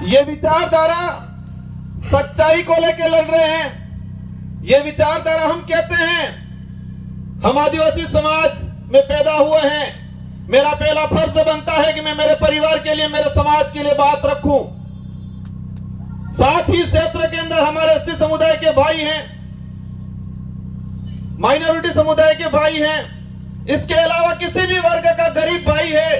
ये विचारधारा सच्चाई को लेकर लड़ रहे हैं। ये विचारधारा हम कहते हैं, हम आदिवासी समाज में पैदा हुए हैं, मेरा पहला फर्ज बनता है कि मैं मेरे परिवार के लिए, मेरे समाज के लिए बात रखूं। साथ ही क्षेत्र के अंदर हमारे एसटी समुदाय के भाई हैं, माइनॉरिटी समुदाय के भाई हैं, इसके अलावा किसी भी वर्ग का गरीब भाई है,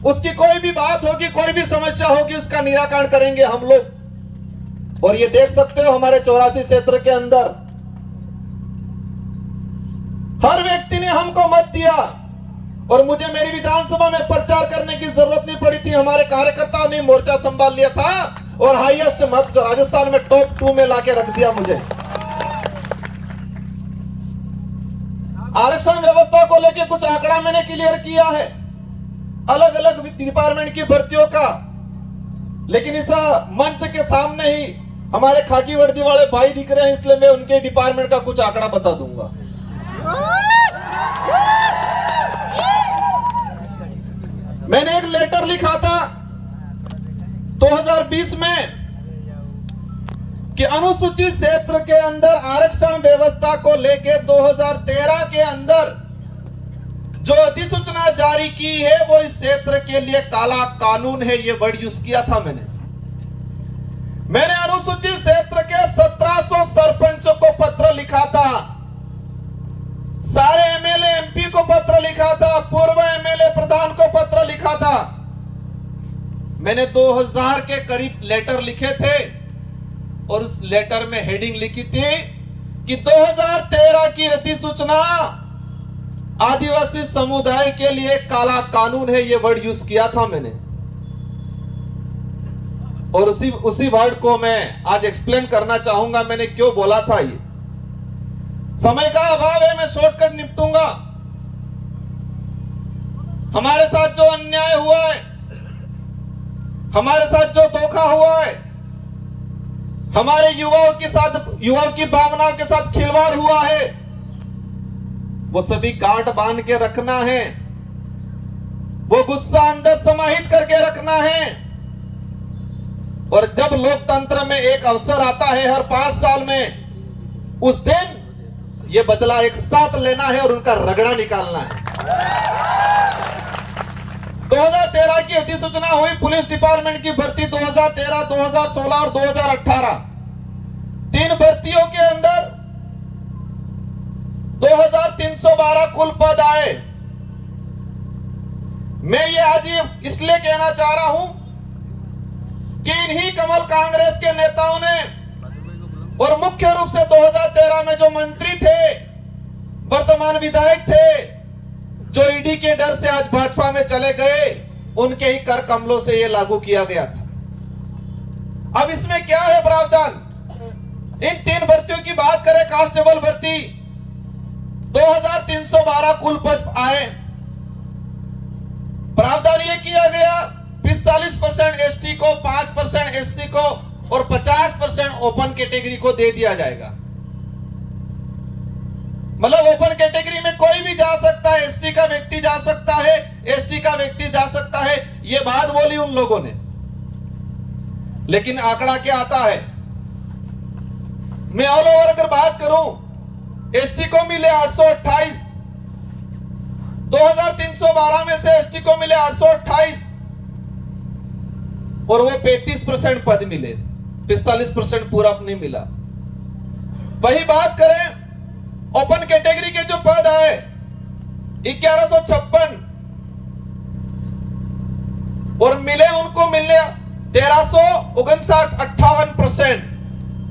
उसकी कोई भी बात होगी, कोई भी समस्या होगी, उसका निराकरण करेंगे हम लोग। और ये देख सकते हो हमारे 84 क्षेत्र के अंदर हर व्यक्ति ने हमको मत दिया और मुझे मेरी विधानसभा में प्रचार करने की जरूरत नहीं पड़ी थी। हमारे कार्यकर्ताओं ने मोर्चा संभाल लिया था और हाईएस्ट मत राजस्थान में टॉप 2 में लाके रख दिया मुझे। आरक्षण व्यवस्था को लेकर कुछ आंकड़ा मैंने क्लियर किया है, अलग अलग डिपार्टमेंट की भर्तियों का, लेकिन इस मंच के सामने ही हमारे खाकी वर्दी वाले भाई दिख रहे हैं, इसलिए मैं उनके डिपार्टमेंट का कुछ आंकड़ा बता दूंगा। मैंने एक लेटर लिखा था 2020 में कि अनुसूचित क्षेत्र के अंदर आरक्षण व्यवस्था को लेकर 2013 के अंदर जो अधिसूचना जारी की है वो इस क्षेत्र के लिए काला कानून है, ये वर्ड यूज किया था मैंने अनुसूचित क्षेत्र के 1700 सरपंचों को पत्र लिखा था, सारे एमएलए एमपी को पत्र लिखा था, पूर्व एमएलए प्रधान को पत्र लिखा था। मैंने 2000 के करीब लेटर लिखे थे और उस लेटर में हेडिंग लिखी थी कि 2013 की अधिसूचना आदिवासी समुदाय के लिए काला कानून है, ये वर्ड यूज किया था मैंने। और उसी वर्ड को मैं आज एक्सप्लेन करना चाहूंगा, मैंने क्यों बोला था। ये समय का अभाव है, मैं शॉर्टकट निपटूंगा। हमारे साथ जो अन्याय हुआ है, हमारे साथ जो धोखा हुआ है, हमारे युवाओं की भावनाओं के साथ खिलवाड़ हुआ है, वो सभी गांठ बांध के रखना है, वो गुस्सा अंदर समाहित करके रखना है। और जब लोकतंत्र में एक अवसर आता है हर 5 साल में, उस दिन ये बदला एक साथ लेना है और उनका रगड़ा निकालना है। 2013 की अधिसूचना हुई पुलिस डिपार्टमेंट की भर्ती 2013, 2016 और 2018, 3 भर्तियों के अंदर 2312 कुल पद आए। मैं ये आज इसलिए कहना चाह रहा हूं कि इन्हीं कमल कांग्रेस के नेताओं ने, और मुख्य रूप से 2013 में जो मंत्री थे, वर्तमान विधायक थे, जो ईडी के डर से आज भाजपा में चले गए, उनके ही कर कमलों से यह लागू किया गया था। अब इसमें क्या है प्रावधान? इन 3 भर्तियों की बात करें, कांस्टेबल भर्ती 2312 कुल पद आए। प्रावधान यह किया गया 45% एसटी को, 5% एससी को और 50% ओपन कैटेगरी को दे दिया जाएगा। मतलब ओपन कैटेगरी में कोई भी जा सकता है, एससी का व्यक्ति जा सकता है, एसटी का व्यक्ति जा सकता है। ये बात बोली उन लोगों ने, लेकिन आंकड़ा क्या आता है? मैं ऑल ओवर अगर बात करूं, एसटी को मिले 828, 2312 में से एसटी को मिले 828 और वो 35% पद मिले, 45% पूरा नहीं मिला। वही बात करें ओपन कैटेगरी के जो पद आए 1156 और मिले उनको मिलने 1359, 58%,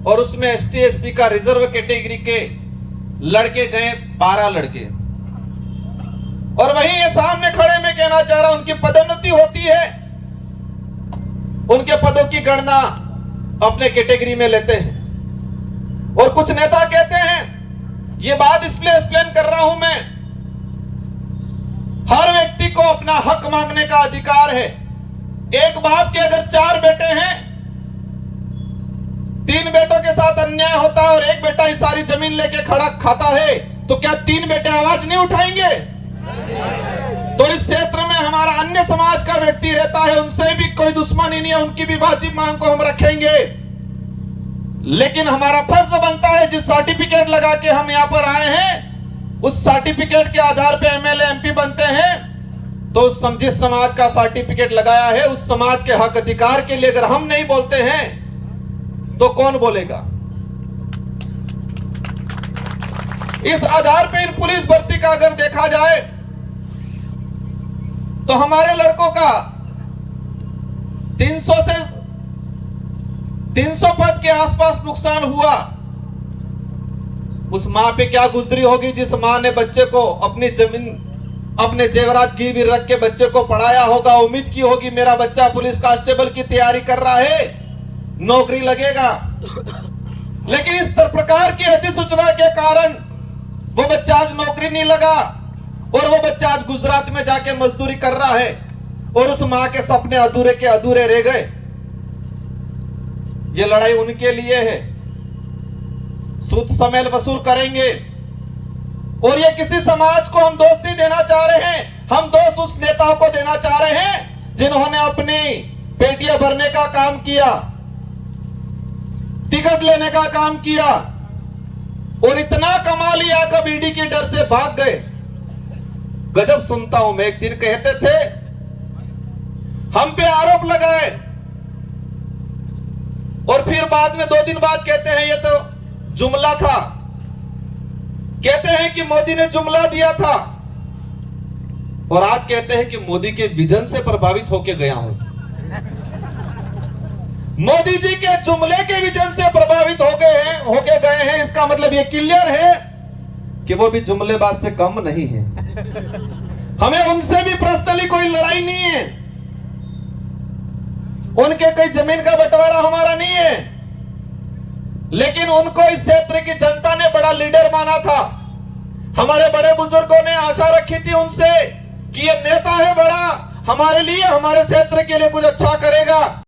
और उसमें एसटी एससी का रिजर्व कैटेगरी के लड़के गए 12 लड़के। और वहीं ये सामने खड़े मैं कहना चाह रहा हूं, उनकी पदोन्नति होती है, उनके पदों की गणना अपने कैटेगरी में लेते हैं। और कुछ नेता कहते हैं, ये बात इसलिए एक्सप्लेन कर रहा हूं मैं, हर व्यक्ति को अपना हक मांगने का अधिकार है। एक बाप के अगर 4 बेटे हैं, 3 बेटों के साथ अन्याय होता है और एक बेटा ही सारी जमीन लेके खड़ा खाता है, तो क्या 3 बेटे आवाज नहीं उठाएंगे? तो इस क्षेत्र में हमारा अन्य समाज का व्यक्ति रहता है, उनसे भी कोई दुश्मनी नहीं है, उनकी भी वाजिब मांग को हम रखेंगे। लेकिन हमारा फर्ज बनता है, जिस सर्टिफिकेट लगा के हम यहाँ पर आए हैं, उस सर्टिफिकेट के आधार पे एमएलए एमपी बनते हैं, तो जिस समाज का सर्टिफिकेट लगाया है उस समाज के हक अधिकार के लिए अगर हम नहीं बोलते हैं तो कौन बोलेगा। इस आधार पे इन पुलिस भर्ती का अगर देखा जाए तो हमारे लड़कों का 300 पद के आसपास नुकसान हुआ। उस मां पे क्या गुजरी होगी जिस मां ने बच्चे को अपनी जमीन, अपने जेवरात गिरवी रख के बच्चे को पढ़ाया होगा, उम्मीद की होगी मेरा बच्चा पुलिस कांस्टेबल की तैयारी कर रहा है, नौकरी लगेगा। लेकिन इस प्रकार की अधिसूचना के कारण वो बच्चा आज नौकरी नहीं लगा और वो बच्चा आज गुजरात में जाके मजदूरी कर रहा है और उस मां के सपने अधूरे के अधूरे रह गए। ये लड़ाई उनके लिए है, सूद समेल वसूल करेंगे। और ये किसी समाज को हम दोष नहीं देना चाह रहे हैं, हम दोष उस नेताओं को देना चाह रहे हैं जिन्होंने अपनी पेटियां भरने का काम किया, टिकट लेने का काम किया और इतना कमा लिया कि ईडी के डर से भाग गए। गजब सुनता हूं मैं, एक दिन कहते थे हम पे आरोप लगाए और फिर बाद में 2 दिन बाद कहते हैं ये तो जुमला था, कहते हैं कि मोदी ने जुमला दिया था और आज कहते हैं कि मोदी के विजन से प्रभावित होकर गया हूं। मोदी जी के जुमले के विजन से प्रभावित होके गए हैं, इसका मतलब ये क्लियर है कि वो भी जुमलेबाज से कम नहीं है। हमें उनसे भी पर्सनली कोई लड़ाई नहीं है, उनके कोई जमीन का बंटवारा हमारा नहीं है, लेकिन उनको इस क्षेत्र की जनता ने बड़ा लीडर माना था। हमारे बड़े बुजुर्गों ने आशा रखी थी उनसे कि ये नेता है बड़ा, हमारे लिए, हमारे क्षेत्र के लिए कुछ अच्छा करेगा।